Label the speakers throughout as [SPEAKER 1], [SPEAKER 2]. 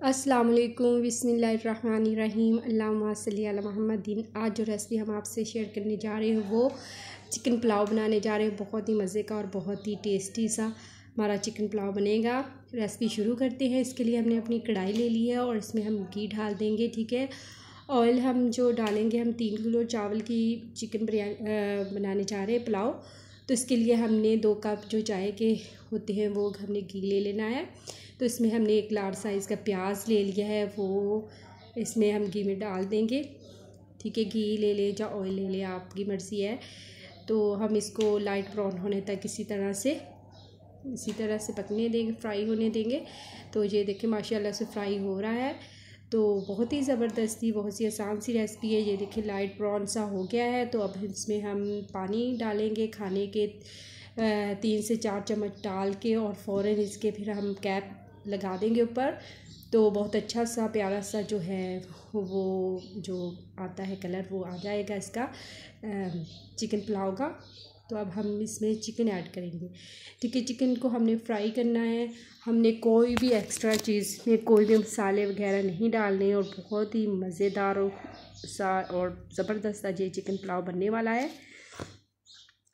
[SPEAKER 1] अस्सलाम वालेकुम बिस्मिल्लाहिर्रहमानिर्रहीम अल्लाहुम्मा सल्ली अला मुहम्मदिन। आज जो रेसिपी हम आपसे शेयर करने जा रहे हैं वो चिकन पुलाव बनाने जा रहे हैं। बहुत ही मज़े का और बहुत ही टेस्टी सा हमारा चिकन पुलाव बनेगा। रेसिपी शुरू करते हैं। इसके लिए हमने अपनी कढ़ाई ले ली है और इसमें हम घी डाल देंगे। ठीक है, ऑयल हम जो डालेंगे, हम 3 किलो चावल की चिकन बिरयानी बनाने जा रहे हैं पुलाव। तो इसके लिए हमने 2 कप जो चाय के होते हैं वो हमने घी ले लेना है। तो इसमें हमने एक लार्ज साइज़ का प्याज ले लिया है, वो इसमें हम घी में डाल देंगे। ठीक है, घी ले ले या ऑयल ले ले, आपकी मर्ज़ी है। तो हम इसको लाइट ब्राउन होने तक इसी तरह से पकने देंगे, फ्राई होने देंगे। तो ये देखिए माशाल्लाह से फ्राई हो रहा है। तो बहुत ही ज़बरदस्ती, बहुत सी आसान सी रेसिपी है। ये देखिए लाइट ब्राउन सा हो गया है। तो अब इसमें हम पानी डालेंगे खाने के 3 से 4 चम्मच डाल के, और फ़ौरन इसके फिर हम कैप लगा देंगे ऊपर। तो बहुत अच्छा सा प्यारा सा जो है वो जो आता है कलर, वो आ जाएगा इसका चिकन पुलाव का। तो अब हम इसमें चिकन ऐड करेंगे। ठीक है, चिकन को हमने फ्राई करना है। हमने कोई भी एक्स्ट्रा चीज़ में कोई भी मसाले वगैरह नहीं डालने, और बहुत ही मज़ेदार और ज़बरदस्त ये चिकन पुलाव बनने वाला है।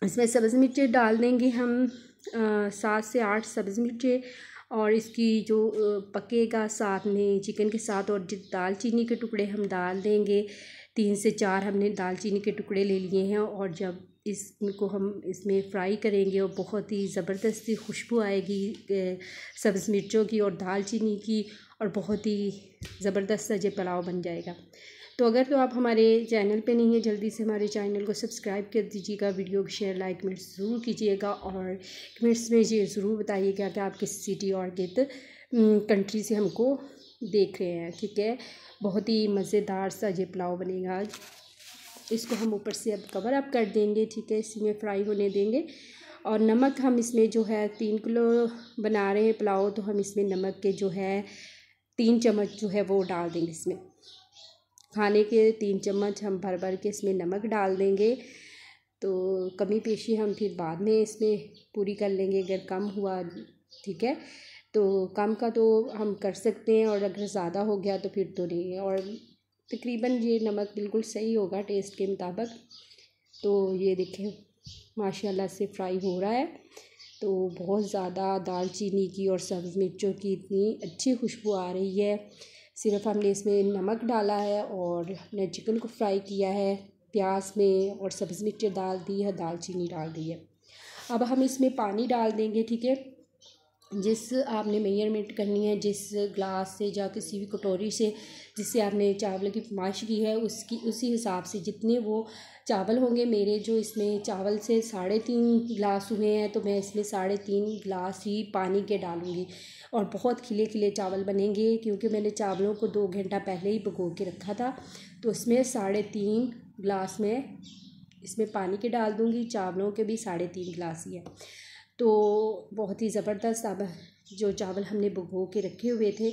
[SPEAKER 1] इसमें सब्ज़ मिर्ची डाल देंगे हम 7 से 8 सब्ज़ मिर्ची, और इसकी जो पकेगा साथ में चिकन के साथ। और दालचीनी के टुकड़े हम डाल देंगे। 3 से 4 हमने दालचीनी के टुकड़े ले लिए हैं। और जब इसको हम इसमें फ्राई करेंगे और बहुत ही ज़बरदस्ती खुशबू आएगी सब्ज़ मिर्चों की और दालचीनी की, और बहुत ही ज़बरदस्त ये पुलाव बन जाएगा। तो अगर तो आप हमारे चैनल पे नहीं है, जल्दी से हमारे चैनल को सब्सक्राइब कर दीजिएगा, वीडियो को शेयर लाइक कमेंट्स ज़रूर कीजिएगा, और कमेंट्स में ये ज़रूर बताइएगा कि आप किस सिटी और किस कंट्री से हमको देख रहे हैं। ठीक है, बहुत ही मज़ेदार सा ये पुलाव बनेगा आज। इसको हम ऊपर से अब कवर अप कर देंगे। ठीक है, इसी में फ्राई होने देंगे। और नमक हम इसमें जो है 3 किलो बना रहे हैं पुलाव, तो हम इसमें नमक के जो है 3 चम्मच जो है वो डाल देंगे। इसमें खाने के 3 चम्मच हम भर भर के इसमें नमक डाल देंगे। तो कमी पेशी हम फिर बाद में इसमें पूरी कर लेंगे अगर कम हुआ। ठीक है, तो कम का तो हम कर सकते हैं, और अगर ज़्यादा हो गया तो फिर तो नहीं है। और तकरीबन ये नमक बिल्कुल सही होगा टेस्ट के मुताबिक। तो ये देखें माशाल्लाह से फ्राई हो रहा है। तो बहुत ज़्यादा दालचीनी की और सब्ज़ मिर्चों की इतनी अच्छी खुशबू आ रही है। सिर्फ हमने इसमें नमक डाला है और हमने चिकन को फ्राई किया है प्याज में, और सब्ज़ मिर्च डाल दी है, दालचीनी डाल दी है। अब हम इसमें पानी डाल देंगे। ठीक है, जिस आपने मेजरमेंट करनी है, जिस ग्लास से या किसी भी कटोरी से जिससे आपने चावल की फरमाइश की है, उसी हिसाब से जितने वो चावल होंगे। मेरे जो इसमें चावल से 3.5 गिलास हुए हैं, तो मैं इसमें 3.5 गिलास ही पानी के डालूँगी। और बहुत खिले खिले चावल बनेंगे, क्योंकि मैंने चावलों को 2 घंटा पहले ही भिगो के रखा था। तो इसमें 3.5 गिलास में इसमें पानी के डाल दूँगी। चावलों के भी 3.5 गिलास ही है। तो बहुत ही ज़बरदस्त अब जो चावल हमने भिगो के रखे हुए थे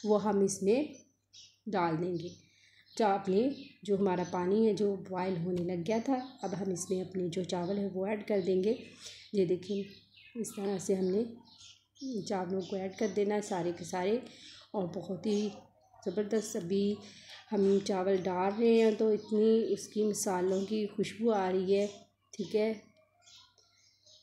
[SPEAKER 1] वो हम इसमें डाल देंगे। चावल जो हमारा पानी है जो बॉयल होने लग गया था, अब हम इसमें अपने जो चावल है वो ऐड कर देंगे। ये देखिए इस तरह से हमने चावलों को ऐड कर देना है सारे के सारे। और बहुत ही ज़बरदस्त अभी हम चावल डाल रहे हैं तो इतनी उसकी मसालों की खुशबू आ रही है। ठीक है,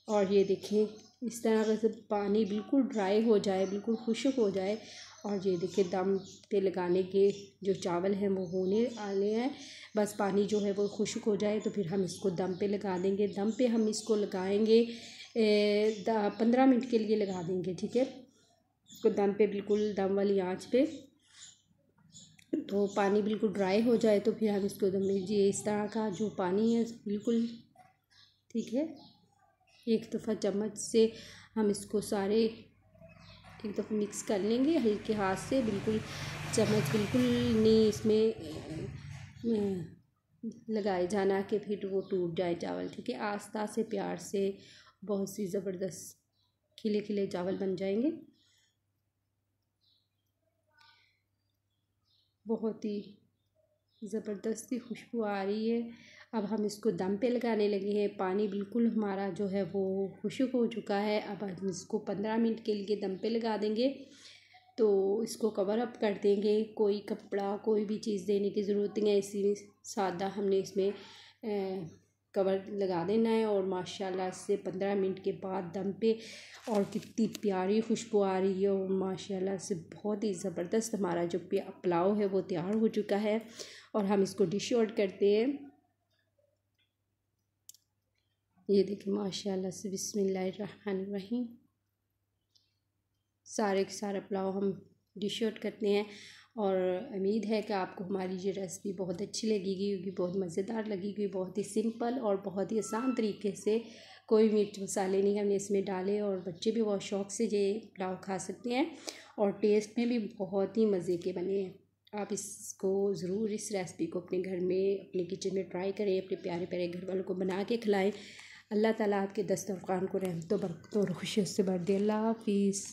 [SPEAKER 1] और ये देखें इस तरह से पानी बिल्कुल ड्राई हो जाए, बिल्कुल खुश्क हो जाए। और ये देखिए दम पे लगाने के जो चावल हैं वो होने आने हैं। बस पानी जो है वो खुश्क हो जाए तो फिर हम इसको दम पे लगा देंगे। दम पे हम इसको लगाएंगे 15 मिनट के लिए लगा देंगे। ठीक है, इसको दम पे बिल्कुल दम वाली आंच पे। तो पानी बिल्कुल ड्राई हो जाए तो फिर हम इसको दम में, ये इस तरह का जो पानी है बिल्कुल। ठीक है, एक दफ़ा चम्मच से हम इसको सारे एक दफ़ा मिक्स कर लेंगे हल्के हाथ से। बिल्कुल चम्मच बिल्कुल नहीं इसमें लगाए जाना कि फिर वो टूट जाए चावल। ठीक है, आस्ता से प्यार से बहुत सी ज़बरदस्त खिले खिले चावल बन जाएंगे। बहुत ही ज़बरदस्ती खुशबू आ रही है। अब हम इसको दम पे लगाने लगे हैं। पानी बिल्कुल हमारा जो है वो खुश्क हो चुका है। अब हम इसको 15 मिनट के लिए दम पे लगा देंगे। तो इसको कवर अप कर देंगे। कोई कपड़ा कोई भी चीज़ देने की ज़रूरत नहीं है, इसी सादा हमने इसमें कवर लगा देना है। और माशाल्लाह से 15 मिनट के बाद दम पे, और कितनी प्यारी खुशबू आ रही है, और माशाल्लाह से बहुत ही ज़बरदस्त हमारा जो पुलाव है वो तैयार हो चुका है। और हम इसको डिश आउट करते हैं। ये देखिए माशाल्लाह से, बिस्मिल्लाहिर्रहमानिर्रहीम। सारे के सारा पुलाव हम डिश आउट करते हैं। और उम्मीद है कि आपको हमारी ये रेसिपी बहुत अच्छी लगेगी, क्योंकि बहुत मज़ेदार लगेगी। बहुत ही सिंपल और बहुत ही आसान तरीके से, कोई मिर्च मसाले नहीं हमने इसमें डाले, और बच्चे भी बहुत शौक़ से ये पुलाव खा सकते हैं। और टेस्ट में भी बहुत ही मज़े के बने हैं। आप इसको ज़रूर, इस रेसिपी को अपने घर में, अपने किचन में ट्राई करें, अपने प्यारे प्यारे घर वालों को बना के खिलाएं। अल्लाह ताला आपके दस्तरखान को रहमतों बरकतों और खुशियों से भर दे। अल्लाह हाफिज़।